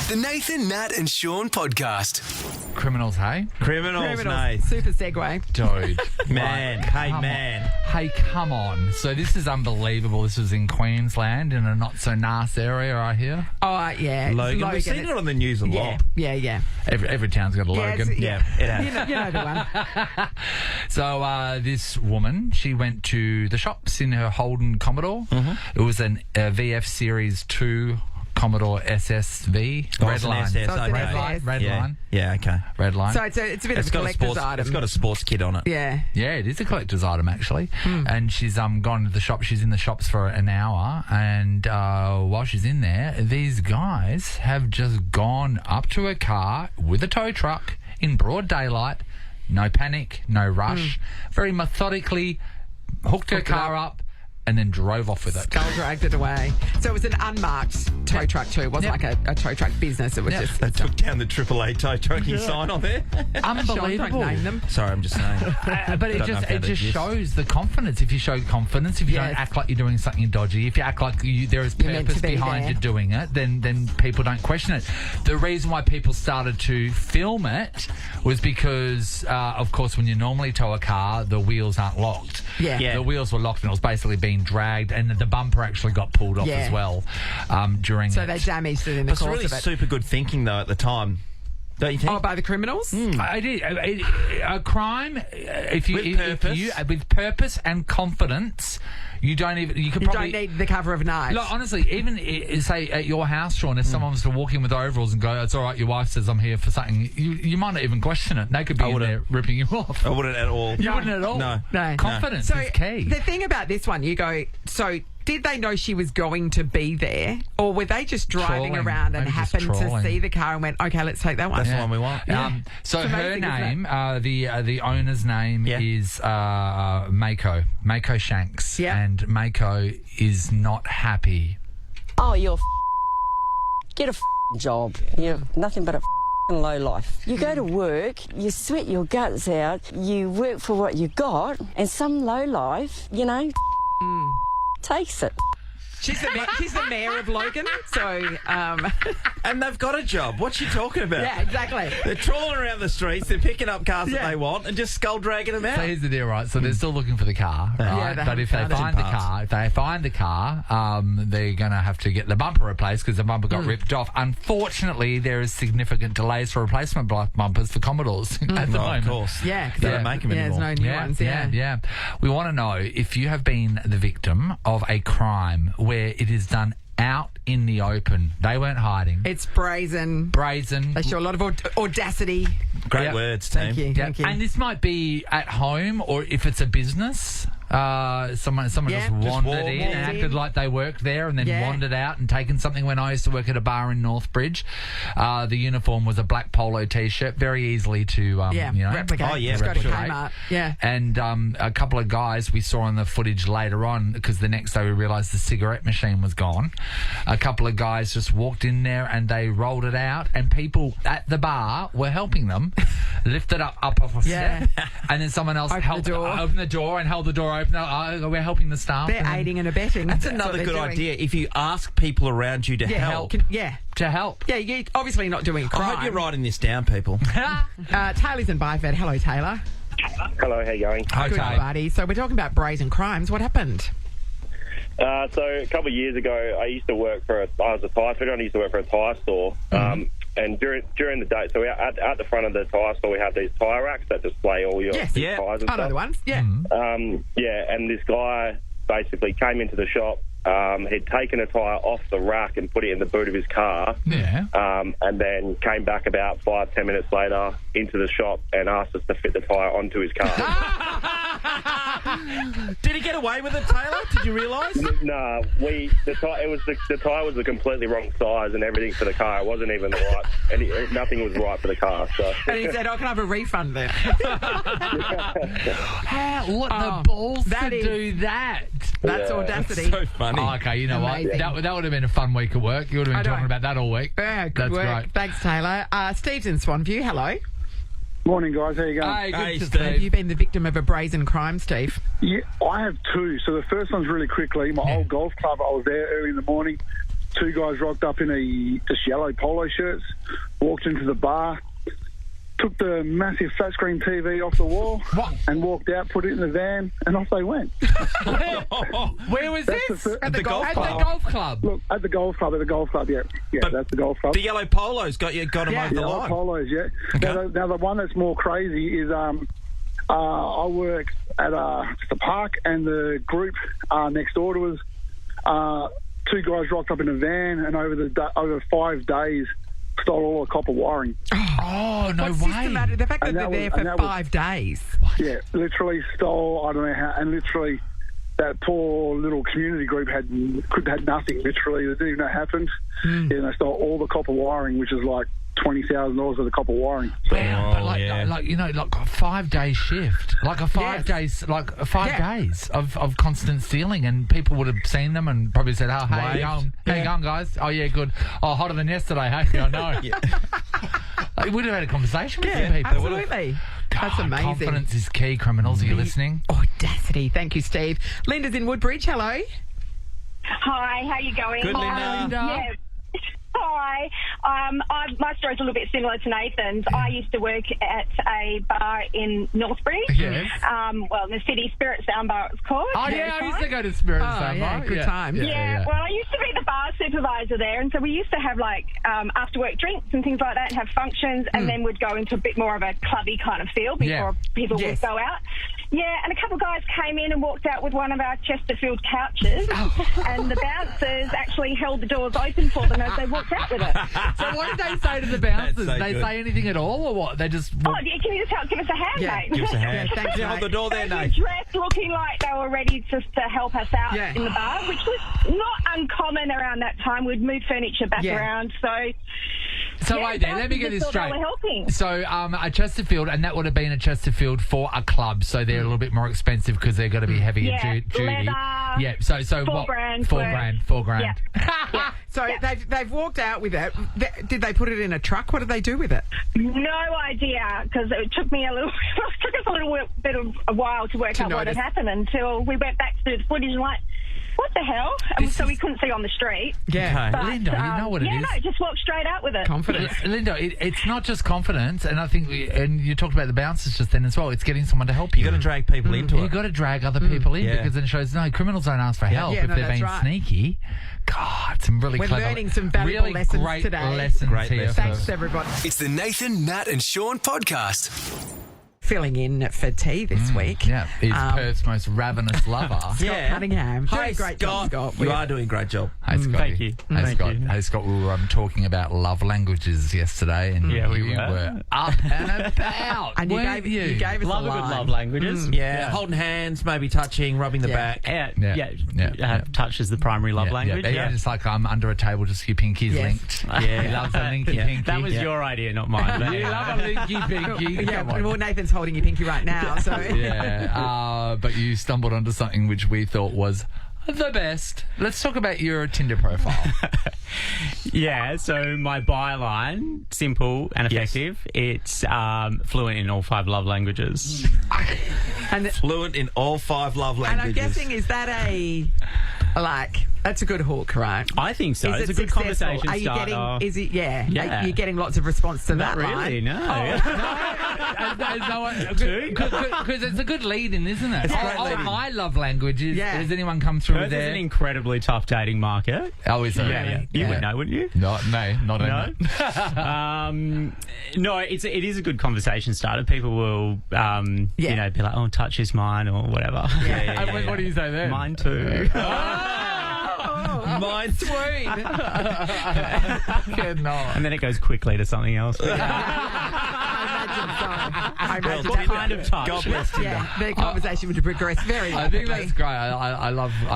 The Nathan, Nat and Shaun podcast. Criminals, hey? Criminals, mate. Super segue. Dude. Man, Like, hey, come man. on. Hey, come on. So this is unbelievable. This was in Queensland in a not-so-nice area, I hear. Oh, yeah. it's Logan. We've seen it on the news a lot. Yeah. Every town's got a Logan. Yeah, it has. You know the one. So this woman, she went to the shops in her Holden Commodore. It was an VF Series 2 Commodore SSV. Oh, Red it's an line. SS, So it's an okay. SS. Red Yeah. line. Yeah, okay. Red line. So it's a bit of a collector's item. It's got a sports kit on it. Yeah. Yeah, it is a collector's item actually. And she's gone to the shop. She's in the shops for an hour, and while she's in there, these guys have just gone up to her car with a tow truck in broad daylight. No panic, no rush. Very methodically hooked her car up and then drove off with it. Skull dragged it away. So it was an unmarked tow truck too. It wasn't like a tow truck business. It was just... They took down the AAA tow trucking sign on there. Unbelievable. Don't name them. Sorry, I'm just saying. But it Don't know just if that exists. shows the confidence. If you show confidence, if you Yes. don't act like you're doing something dodgy, if you act like there is You're meant purpose to be behind there. you doing it, then people don't question it. The reason why people started to film it was because, of course, when you normally tow a car, the wheels aren't locked. Yeah. The wheels were locked and it was basically being dragged, and the bumper actually got pulled off Yeah. as well during So it. they damaged it in the It's course really of it. super good thinking, though, at the time. Don't you think? Oh, by the criminals? I did. A crime, if you With purpose. with purpose and confidence, you don't even. You could You probably. don't need the cover of a knife. Look, honestly, even say at your house, Shaun, if someone was to walk in with overalls and go, "It's all right, your wife says I'm here for something," you might not even question it. They could be in there ripping you off. I wouldn't at all. You wouldn't at all. No. Confidence So is key. the thing about this one, you go, so did they know she was going to be there, or were they just driving Trawling. around and Maybe just happened to trawling. see the car and went, okay, let's take that one? That's the one we want. So It's her amazing, isn't name, the owner's name Yeah. is Mako Shanks, Yeah. and Mako is not happy. Oh, you're get a job. You're nothing but a low life. You go to work, you sweat your guts out, you work for what you got, and some low life, takes it. She's the mayor of Logan, so And they've got a job. What's she talking about? yeah, exactly. They're trawling around the streets, they're picking up cars that they want and just skull dragging them out. So here's the deal, right? So they're still looking for the car, right? they But if they haven't find the car, they're going to have to get the bumper replaced because the bumper got ripped off. Unfortunately, there is significant delays for replacement bumpers for Commodores at the Of moment. course. Yeah, They don't make them there's anymore. no new ones. Yeah. We want to know if you have been the victim of a crime where it is done out in the open. They weren't hiding. It's brazen. Brazen. They show a lot of audacity. Great Yep. words, team. Thank you. Yeah, Thank you. and this might be at home, or if it's a business, someone Yeah. just wandered walked in in. and acted like they worked there, and then Yeah. wandered out and taken something. When I used to work at a bar in Northbridge, the uniform was a black polo t-shirt, very easily to replicate. Oh, yeah, It's got a replicate. Kmart. Yeah. And a couple of guys we saw on the footage later on, because the next day we realised the cigarette machine was gone. A couple of guys just walked in there and they rolled it out, and people at the bar were helping them lift it up off a Yeah. step, and then someone else Open the door. and held the door open. We're helping the staff. They're and then- aiding and abetting. That's another good idea. If you ask people around you to help. to help. Yeah, you're obviously not doing a I crime. hope you're writing this down, people. Taylor's in Byford. Hello, Taylor. Hello, how you going? Good, Okay. buddy. So we're talking about brazen crimes. What happened? So a couple of years ago, I used to work for I was a tyre fitter, and I used to work for a tyre store. And during the day, so we at the front of the tyre store, we have these tyre racks that display all your Yes. Yeah. tyres and I know stuff. the ones. Yeah. And this guy basically came into the shop. He'd taken a tyre off the rack and put it in the boot of his car. Yeah. And then came back about 5-10 minutes later into the shop and asked us to fit the tyre onto his car. Did he get away with it, Taylor? Did you realise? No, the tyre was the completely wrong size and everything for the car. It wasn't even right, and nothing was right for the car. So And he said, "Oh, can I have a refund then?" What Oh, the balls that to is- do that? That's Yeah. audacity. So funny. Oh, okay, you know Amazing. what? That would have been a fun week at work. You would have I been know. talking about that all week. Yeah, good That's work. great. Thanks, Taylor. Steve's in Swanview. Hello. Morning, guys. How you going? Hey, good Hey, to Steve. Have you been the victim of a brazen crime, Steve? Yeah, I have two. So the first one's really quickly. My old golf club, I was there early in the morning, two guys rocked up in just yellow polo shirts, walked into the bar, took the massive flat screen TV off the wall and walked out, put it in the van, and off they went. Where was this? At the golf club. At the golf club. Look, at the golf club, yeah. Yeah, But that's the golf club. The yellow polos got them over the Yellow line. polos, yeah. Okay. Now, the one that's more crazy is I work at just a park, and the group next door to us, two guys rocked up in a van, and over 5 days stole all the copper wiring. Oh, no What's way. systematic? The fact that And they're that there was- for 5 days. Yeah, literally stole, I don't know how, and literally that poor little community group had nothing. Literally, they didn't even know what happened. Yeah, they stole all the copper wiring, which is like $20,000 of the copper wiring. Wow, but like a 5 day shift, like a 5 days, days of constant stealing, and people would have seen them and probably said, "Oh, hey, how you going? How you going, guys? Oh, yeah, good. Oh, hotter than yesterday, hey? I know." Like, we'd have had a conversation with you people. Absolutely. That's God, amazing. Confidence is key. Criminals, are you listening? Audacity. Thank you, Steve. Linda's in Woodbridge. Hello. Hi, how you going? Good, Linda. Yeah. Hi. My story's a little bit similar to Nathan's. I used to work at a bar in Northbury. Yes. Well, the City Spirit Sound Bar, it's called. Oh, yeah, I used to go to Spirit Sound yeah, Bar. good times. Yeah, well, I used to be the bar supervisor there, and so we used to have, like, after-work drinks and things like that, and have functions, and then we'd go into a bit more of a clubby kind of feel before people would go out. Yeah, and a couple of guys came in and walked out with one of our Chesterfield couches, and the bouncers actually held the doors open for them as they walked out with it. So what did they say to the bouncers? That's so Did they good. say anything at all, or what? They just... Oh, yeah, can you just give us a hand, mate? Give us a hand. Yeah, thanks, Hold mate. the door there, They were Nate. dressed looking like they were ready to help us out Yeah. in the bar, which was not uncommon around that time. We'd move furniture back around, So wait there, let me get this bouncers just thought straight. they were helping. So a Chesterfield, and that would have been a Chesterfield for a club, so they're a little bit more expensive because they're going to be heavier Yeah, duty. leather, Yeah, so $4 what? grand $4 worth. grand, $4 grand. Yeah. So they've walked out with it. Did they put it in a truck? What did they do with it? No idea, because it took us a little bit of a while to work out what had notice. happened until we went back to the footage and like, what the hell? And so we couldn't see on the street. Yeah. But, Linda, you know what it is. no, just walk straight out with it. Confidence. Linda, it's not just confidence, and I think, and you talked about the bouncers just then as well. It's getting someone to help you. You got to drag people into You've it. got to drag other people in Yeah. because then it shows no criminals don't ask for help Yeah, if no, they're that's being right. sneaky. God, some really We're clever, learning some valuable really lessons great today. lessons Great here. lessons. Thanks, everybody. It's the Nathan, Nat and Shaun podcast. Filling in for tea this week. Yeah, he's Perth's most ravenous lover. Yeah. Cunningham. Hi, Doing a great job, Scott. Scott. You are doing a great job. Hey, Scotty. Thank you. Hey, Thank Scott. you. Hey, Scott, we were talking about love languages yesterday, and Yeah, we you were. up and about. And you weren't gave us Love a a good line. love languages. Yeah, holding hands, maybe touching, rubbing the back. Touch is the primary love language. Yeah, just like I'm under a table, just your pinkies Yes. linked. Yeah. He loves a linky pinky. That was your idea, not mine. but You anyway. love a linky pinky. Yeah, Come on. well, Nathan's holding your pinky right now, so... Yeah, but you stumbled onto something which we thought was the best. Let's talk about your Tinder profile. Yeah, so my byline, simple and effective. It's fluent in all 5 love languages. And Fluent in all 5 love And I'm languages. guessing, is that that's a good hook, right? I think so. Is It's a it good successful? conversation Are you starter. getting? Is it? Yeah. Yeah. Are you getting lots of response to Not that really, line? no. Because it's a good lead in, isn't it? My love language is. Yeah. Has anyone come through Perth is there? an incredibly tough dating market. Oh, is it? Yeah. You would know, wouldn't you? No, not No. No, it is a good conversation starter. People will, be like, "Oh, touch is mine" or whatever. And what do you say then? Mine too. Mine Swoon. Cannot. And then it goes quickly to something else. I imagine What that kind would- of touch? God bless Tinder. Yeah, the conversation would progress very I think rapidly. that's great. I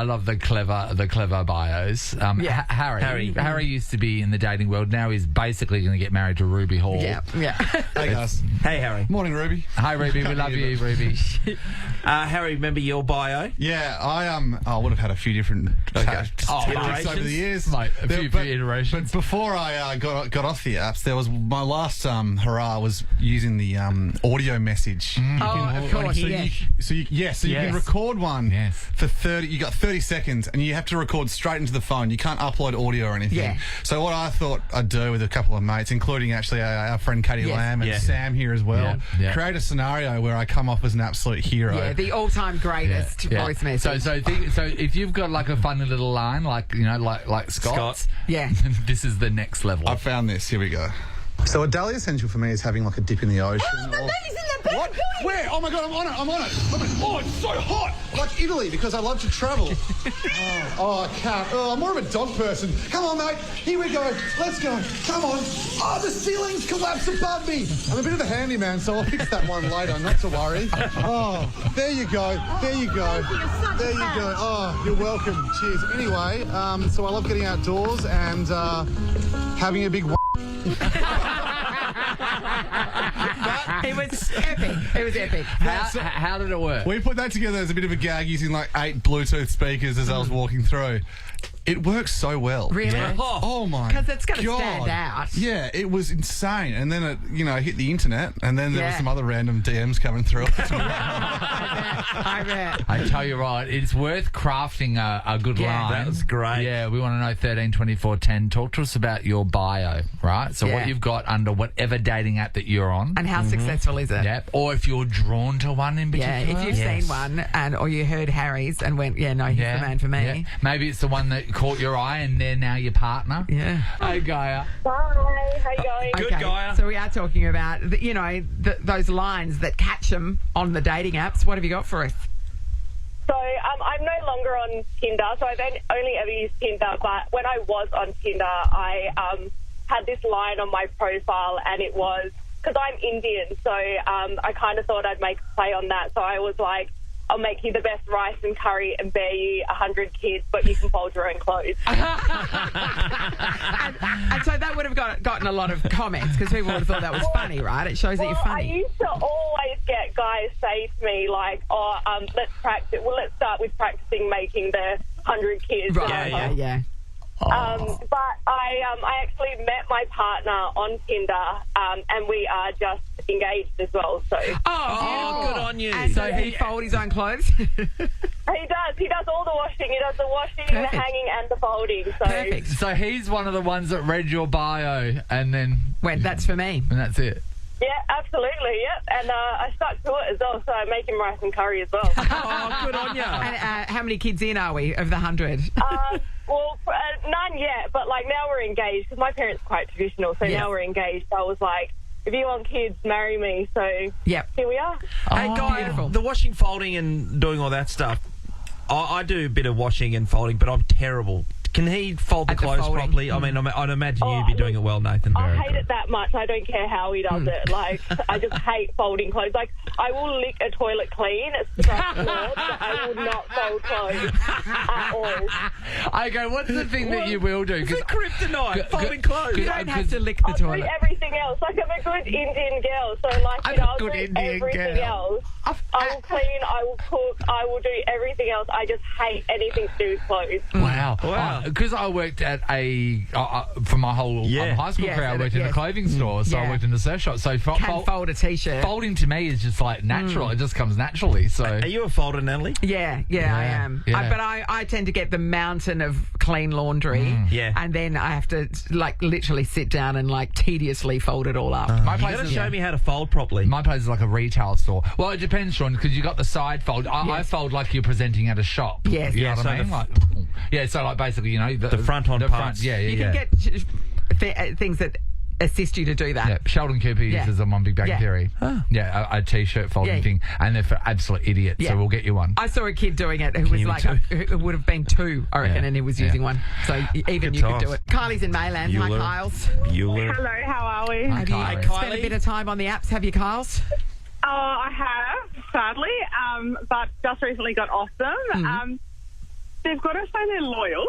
love the clever bios. Yeah. Harry used to be in the dating world. Now he's basically going to get married to Ruby Hall. Yeah. Hey guys. Hey, Harry. Morning, Ruby. Hi Ruby, we love you, Ruby. Harry, remember your bio? Yeah, I would have had a few different tactics over the years, Mate, a few iterations. But before I got off the apps, there was my last hurrah was using the audio audio message. Of course, So you can record one for 30. You got 30 seconds, and you have to record straight into the phone. You can't upload audio or anything. Yeah. So what I thought I'd do with a couple of mates, including actually our friend Katie Lamb and Sam here as well, create a scenario where I come off as an absolute hero. Yeah, the all-time greatest voice message. So if you've got like a funny little line, like Scott's, this is the next level. I found this. Here we go. So a daily essential for me is having like a dip in the ocean. Oh, the lady's in the back. What? Where? Oh my God, I'm on it. Oh, it's so hot. Like Italy, because I love to travel. I can't. Oh, I'm more of a dog person. Come on, mate. Here we go. Let's go. Come on. Oh, the ceiling's collapsed above me. I'm a bit of a handyman, so I'll fix that one later, not to worry. Oh, there you go. There you go. There you go. Oh, you're welcome. Cheers. Anyway, so I love getting outdoors and having a big It was epic. It was epic. How did it work? We put that together as a bit of a gag using like 8 Bluetooth speakers as I was walking through. It works so well. Really? Yeah. Oh my! Because it's going to God. stand out. Yeah, it was insane. And then it, hit the internet, and then there were some other random DMs coming through. I bet. I tell you what, it's worth crafting a good line. That was great. Yeah, we want to know 13 24 10. Talk to us about your bio, right? So what you've got under whatever dating app that you're on. And how successful is it? Yep. Or if you're drawn to one in particular. Yeah, if you've seen one or you heard Harry's and went, he's the man for me. Yeah. Maybe it's the one that caught your eye and they're now your partner. Yeah. Hey, Gaia. Bye. How you going? Good, Gaia. So we are talking about, those lines that catch them on the dating apps. What have you got for us? So I'm no longer on Tinder, so I've only ever used Tinder, but when I was on Tinder, I had this line on my profile, and it was, because I'm Indian, so I kind of thought I'd make a play on that, so I was like, I'll make you the best rice and curry and bear you 100 kids, but you can fold your own clothes. and so that would have gotten a lot of comments because people would have thought that was funny, right? It shows that you're funny. I used to always get guys say to me, like, let's practice. Well, let's start with practicing making the 100 kids. Right, yeah. But I actually met my partner on Tinder, and we are just engaged as well. So good on you. And so he fold his own clothes? He does. He does all the washing. He does the washing, the hanging, and the folding. So. Perfect. So he's one of the ones that read your bio and then went, that's for me. And that's it. Yeah, absolutely, yeah. And I stuck to it as well, so I make him rice and curry as well. Good on you. And how many kids in are we of the 100? Well, none yet, but like now we're engaged because my parents are quite traditional, so now we're engaged. So I was like, if you want kids, marry me. So here we are. Hey, Guy, the washing, folding, and doing all that stuff. I do a bit of washing and folding, but I'm terrible. Can he fold the clothes properly? I mean, I'd imagine you'd be doing it well, Nathan. I hate it that much. I don't care how he does it. Like, I just hate folding clothes. Like, I will lick a toilet clean. It's just flawed, but I will not fold clothes at all. Okay, what's the thing that you will do? It's a kryptonite, folding clothes. You don't have to lick the toilet. I'll do everything else. Like, I'm a good Indian girl, so like, I'll do everything else. I will clean, I will cook, I will do everything else. I just hate anything to do with clothes. Wow. Because I worked at for my whole high school career, I worked in a clothing store, so I worked in the surf shop. So fold a t-shirt. Folding to me is just like natural. It just comes naturally. So are you a folder, Natalie? Yeah, I am. Yeah. But I tend to get the mountain of clean laundry, and then I have to like literally sit down and like tediously fold it all up. My place is show me how to fold properly. My place is like a retail store. Well, it depends, Sean, because you got the side fold. I fold like you're presenting at a shop. Yes. You know what I mean? So like basically, the front on parts. You can get things that assist you to do that. Yeah, Sheldon Cooper uses them on Big Bang Theory. Yeah, a t-shirt folding thing, and they're for absolute idiots. So we'll get you one. I saw a kid doing it who was like, who would have been 2, I reckon, and he was using one. So even you could do it. Kylie's in Mayland. Hi, Kyles. Hello, how are we? Have you spent a bit of time on the apps? Have you, Kyles? Oh, I have, sadly, but just recently got off them. They've got to say they're loyal,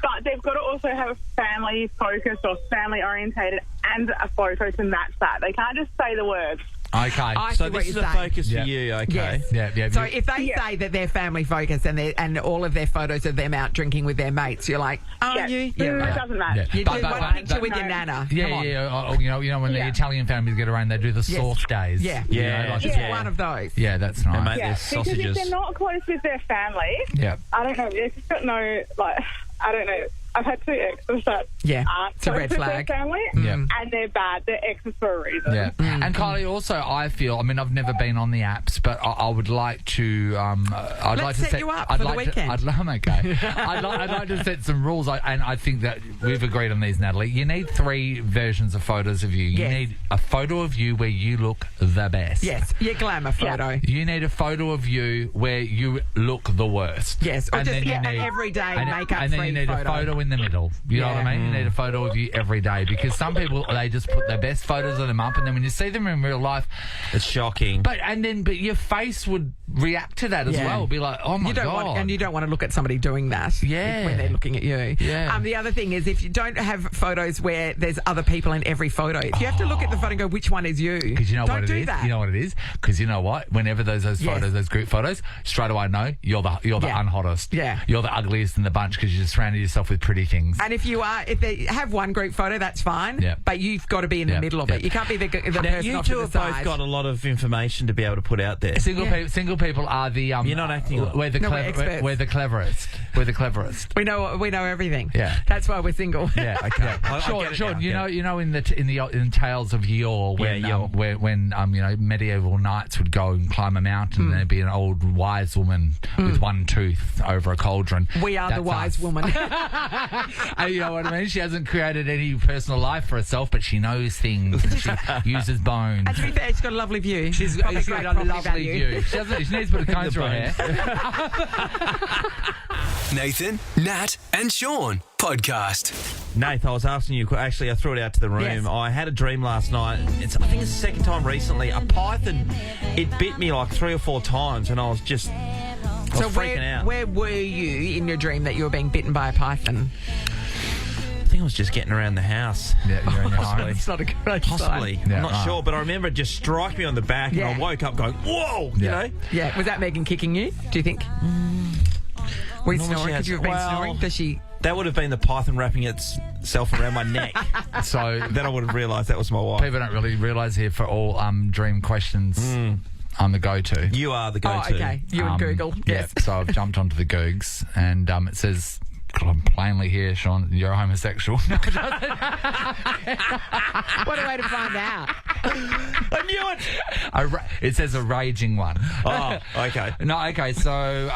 but they've got to also have a family focus or family orientated and a photo to match that. They can't just say the words. Okay. So this is a focus for you, okay? Yes. Yeah. So if they say that they're family focused and all of their photos of them out drinking with their mates, you're like, are you? Yeah, it doesn't matter. You do one picture with your nana. Yeah. You know when the Italian families get around, they do the sauce days. Yeah. Just one of those. Yeah, that's nice. They make their sausages. Because if they're not close with their family, I don't know. They've just got no, I don't know. I've had 2 exes that aren't it's a red close with flag. their family, and they're bad. They're exes for a reason. Yeah. And Kylie, also, I feel, I mean, I've never been on the apps, but I would like to. I'd like to set you up for the weekend. I'd like to set some rules, and I think that we've agreed on these, Natalie. You need 3 versions of photos of you. You need a photo of you where you look the best. Yes, your glamour photo. You need a photo of you where you look the worst. Yes, or and just then you need, an everyday makeup-free and then you need a photo in the middle. You know what I mean? You need a photo of you every day, because some people, they just put their best photos of them up, and then when you see them in real life, it's shocking. But your face would react to that as well. Be like, oh my God. And you don't want to look at somebody doing that when they're looking at you. Yeah. The other thing is, if you don't have photos where there's other people in every photo, if you have to look at the photo and go, which one is you? Because you know don't what it do is? that. You know what it is? Because you know what? Whenever those photos, those group photos, straight away I know you're the unhottest. Yeah. You're the ugliest in the bunch because you just surrounded yourself with pretty things. And if they have one group photo, that's fine. Yeah. But you've got to be in the middle of it. You can't be the person you off two to the have side. both got a lot of information to be able to put out there. Single people are the you're not acting. We're the cleverest. We're the cleverest. We know everything. Yeah. That's why we're single. Yeah. Okay. Sean, you know in tales of yore when medieval knights would go and climb a mountain and there'd be an old wise woman with one tooth over a cauldron. We are the wise woman. You know what I mean? She hasn't created any personal life for herself, but she knows things and she uses bones. And to be fair, she's got a lovely view. She's got a lovely view. She needs to put a comb through her hair. Nathan, Nat and Sean podcast. Nath, I was asking you, actually I threw it out to the room. Yes. I had a dream last night. I think it's the second time recently. A python, it bit me like 3 or 4 times and I was freaking out. Where were you in your dream that you were being bitten by a python? I think I was just getting around the house. Yeah, you're in your home. It's not a good Possibly. sign. I'm not sure, but I remember it just strike me on the back and I woke up going, whoa, you know? Yeah, was that Megan kicking you, do you think? Were you snoring? Could you have been snoring? Does she... That would have been the python wrapping itself around my neck. So then I would have realised that was my wife. People don't really realise here for all dream questions, I'm the go-to. You are the go-to. Oh, okay. You and Google. Yes. Yeah, so I've jumped onto the Googs and it says plainly here, Sean, you're a homosexual. What a way to find out. I knew it. It says a raging one. Oh, okay. No, okay. So,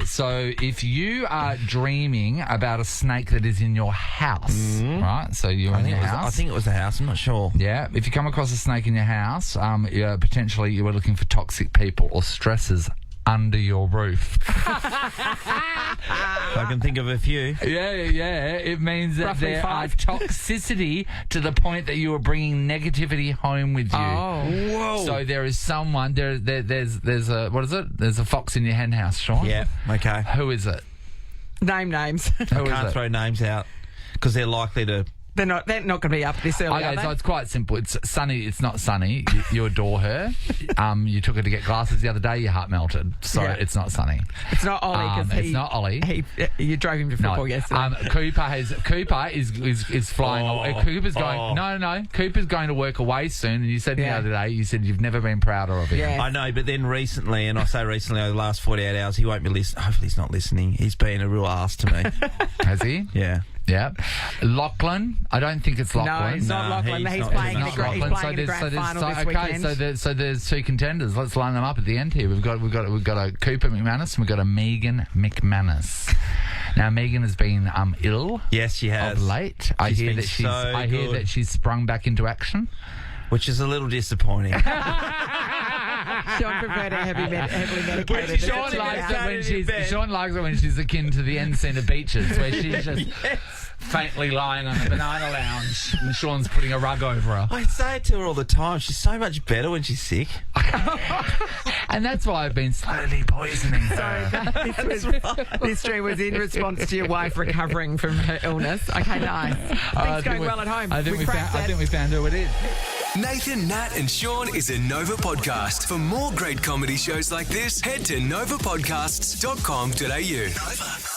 So, if you are dreaming about a snake that is in your house, right? So you're in your house. I think it was the house. I'm not sure. Yeah. If you come across a snake in your house, potentially you were looking for toxic people or stressors under your roof. I can think of a few. Yeah. It means that Roughly there 5. are toxicity to the point that you are bringing negativity home with you. Oh. Whoa. So there is someone, there's a, what is it? There's a fox in your hen house, Sean. Yeah, okay. Who is it? Name names. I can't throw names out because they're likely to... They're not going to be up this early, are they? So it's quite simple. It's Sunny. It's not Sunny. You adore her. You took her to get glasses the other day. Your heart melted. So it's not Sunny. It's not Ollie because it's not Ollie. You drove him to football yesterday. Cooper is flying away. Cooper's going. No. Cooper's going to work away soon. And you said the other day, you said you've never been prouder of him. Yeah. I know, but then recently, and I say recently, over the last 48 hours, he won't be listening. Hopefully, he's not listening. He's been a real arse to me. Has he? Yeah. Yeah. Lachlan, I don't think it's Lachlan. No, it's not Lachlan. He's playing in the grand final this weekend. So there's 2 contenders. Let's line them up at the end here. We've got a Cooper McManus and we've got a Megan McManus. Now Megan has been ill. Yes, she has. Of late. I hear that she's sprung back into action, which is a little disappointing. Sean preferred a heavily medicated. Sean likes it when she's akin to the end scene of Beaches, where she's just faintly lying on the banana lounge and Sean's putting a rug over her. I say it to her all the time. She's so much better when she's sick. And that's why I've been slowly poisoning her. This dream was in response to your wife recovering from her illness. Okay, nice. Things going well at home. I think we found who it is. Nathan, Nat and Sean is a Nova podcast. For more great comedy shows like this, head to novapodcasts.com.au. Nova.